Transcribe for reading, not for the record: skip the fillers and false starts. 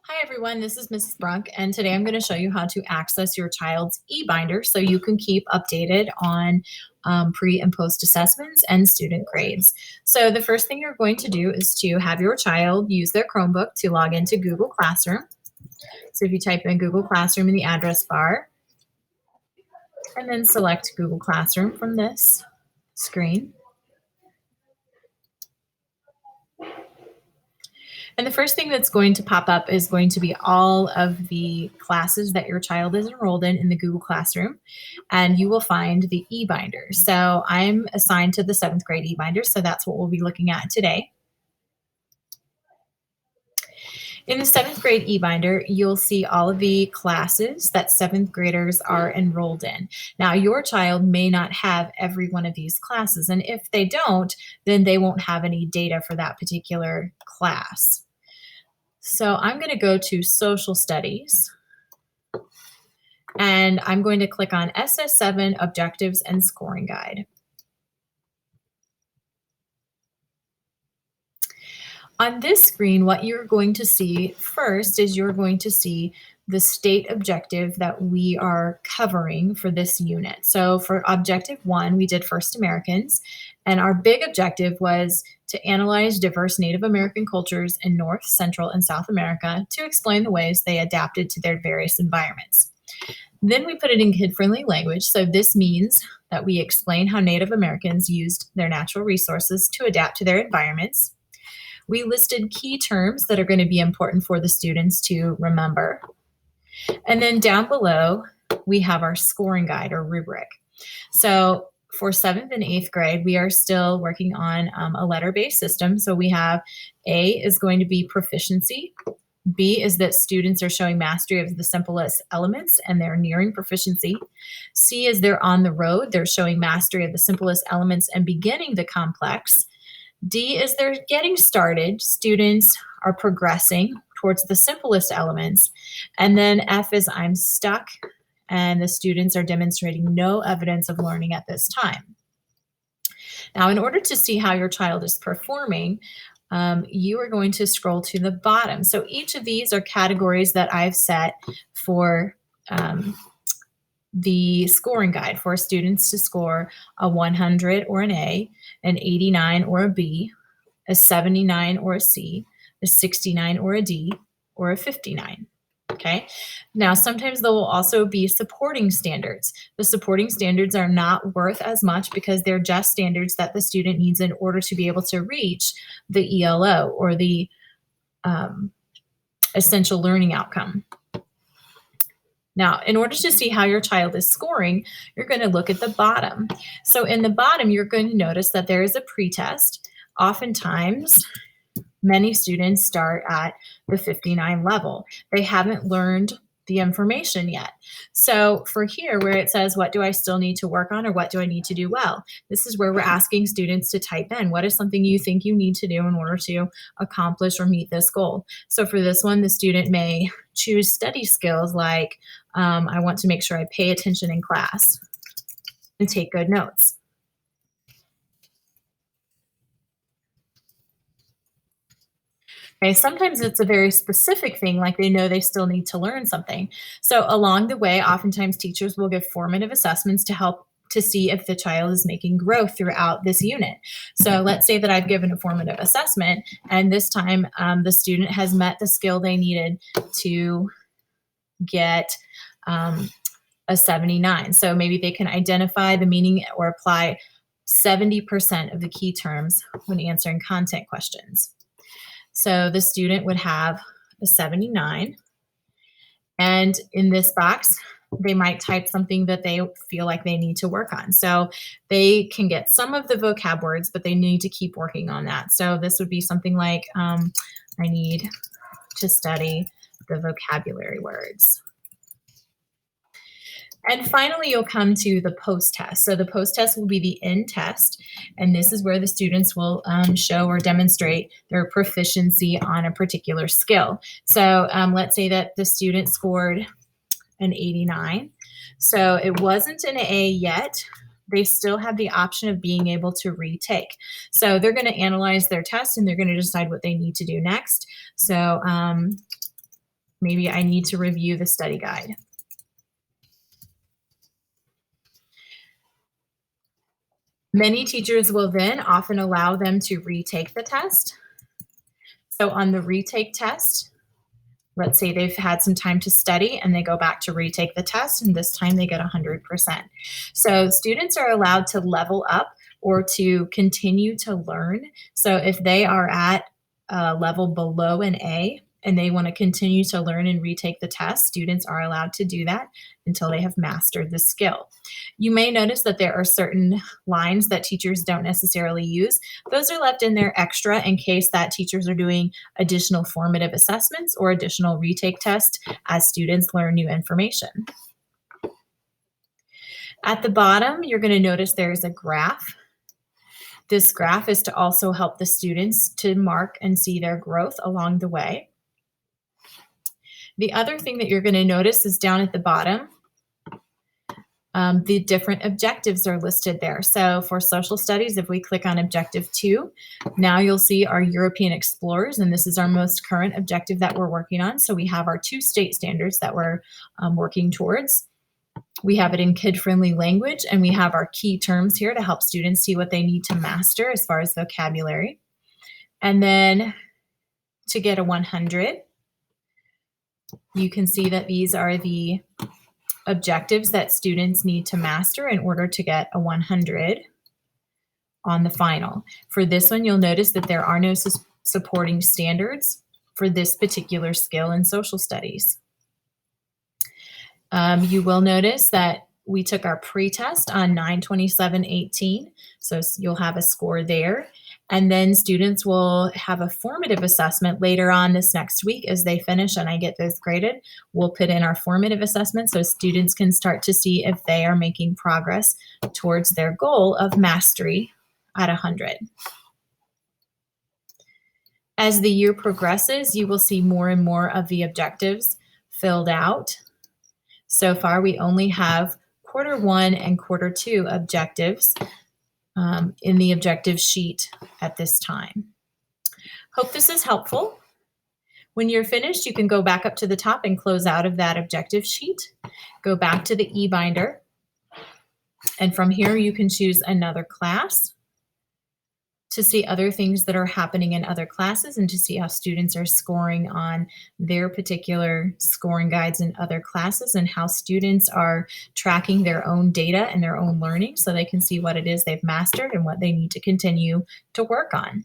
Hi everyone, this is Mrs. Brunk, and today I'm going to show you how to access your child's e-binder so you can keep updated on pre and post assessments and student grades. So the first thing you're going to do is to have your child use their Chromebook to log into Google Classroom. So if you type in Google Classroom in the address bar, and then select Google Classroom from this screen. And the first thing that's going to pop up is going to be all of the classes that your child is enrolled in the Google Classroom, and you will find the eBinder. So I'm assigned to the 7th grade eBinder, so that's what we'll be looking at today. In the 7th grade eBinder, you'll see all of the classes that 7th graders are enrolled in. Now, your child may not have every one of these classes, and if they don't, then they won't have any data for that particular class. So I'm going to go to Social Studies, and I'm going to click on SS7 Objectives and Scoring Guide. On this screen, what you're going to see first is you're going to see the state objective that we are covering for this unit. So for Objective 1, we did First Americans, and our big objective was to analyze diverse Native American cultures in North, Central, and South America to explain the ways they adapted to their various environments. Then we put it in kid-friendly language, so this means that we explain how Native Americans used their natural resources to adapt to their environments. We listed key terms that are going to be important for the students to remember. And then down below, we have our scoring guide or rubric. So for 7th and 8th grade, we are still working on a letter-based system. So we have A is going to be proficiency. B is that students are showing mastery of the simplest elements and they're nearing proficiency. C is they're on the road. They're showing mastery of the simplest elements and beginning the complex. D is they're getting started. Students are progressing towards the simplest elements. And then F is I'm stuck, and the students are demonstrating no evidence of learning at this time. Now, in order to see how your child is performing, you are going to scroll to the bottom. So each of these are categories that I've set for the scoring guide for students to score a 100 or an A, an 89 or a B, a 79 or a C, a 69 or a D, or a 59. Okay. Now, sometimes there will also be supporting standards. The supporting standards are not worth as much because they're just standards that the student needs in order to be able to reach the ELO or the essential learning outcome. Now, in order to see how your child is scoring, you're going to look at the bottom. So in the bottom, you're going to notice that there is a pretest. Oftentimes, many students start at the 59 level. They haven't learned the information yet. So for here, where it says, what do I still need to work on or what do I need to do well? This is where we're asking students to type in, what is something you think you need to do in order to accomplish or meet this goal? So for this one, the student may choose study skills like, I want to make sure I pay attention in class and take good notes. Okay, sometimes it's a very specific thing, like they know they still need to learn something. So along the way, oftentimes teachers will give formative assessments to help to see if the child is making growth throughout this unit. So let's say that I've given a formative assessment, and this time the student has met the skill they needed to get a 79. So maybe they can identify the meaning or apply 70% of the key terms when answering content questions. So the student would have a 79. And in this box, they might type something that they feel like they need to work on. So they can get some of the vocab words, but they need to keep working on that. So this would be something like, I need to study the vocabulary words. And finally, you'll come to the post-test. So the post-test will be the end test, and this is where the students will show or demonstrate their proficiency on a particular skill. So let's say that the student scored an 89. So it wasn't an A yet. They still have the option of being able to retake. So they're going to analyze their test, and they're going to decide what they need to do next. So Maybe I need to review the study guide. Many teachers will then often allow them to retake the test. So on the retake test, let's say they've had some time to study and they go back to retake the test, and this time they get 100%. So students are allowed to level up or to continue to learn. So if they are at a level below an A and they want to continue to learn and retake the test, students are allowed to do that until they have mastered the skill. You may notice that there are certain lines that teachers don't necessarily use. Those are left in there extra in case that teachers are doing additional formative assessments or additional retake tests as students learn new information. At the bottom, you're going to notice there's a graph. This graph is to also help the students to mark and see their growth along the way. The other thing that you're going to notice is down at the bottom, the different objectives are listed there. So for social studies, if we click on objective 2, now you'll see our European explorers, and this is our most current objective that we're working on. So we have our 2 state standards that we're working towards. We have it in kid-friendly language, and we have our key terms here to help students see what they need to master as far as vocabulary. And then to get a 100, you can see that these are the objectives that students need to master in order to get a 100 on the final. For this one, you'll notice that there are no supporting standards for this particular skill in social studies. You will notice that we took our pre-test on 9/27/18, so you'll have a score there. And then students will have a formative assessment later on this next week as they finish and I get those graded. We'll put in our formative assessment so students can start to see if they are making progress towards their goal of mastery at 100. As the year progresses, you will see more and more of the objectives filled out. So far, we only have quarter 1 and quarter 2 objectives in the objective sheet at this time. Hope this is helpful. When you're finished, you can go back up to the top and close out of that objective sheet. Go back to the eBinder. And from here, you can choose another class to see other things that are happening in other classes and to see how students are scoring on their particular scoring guides in other classes and how students are tracking their own data and their own learning so they can see what it is they've mastered and what they need to continue to work on.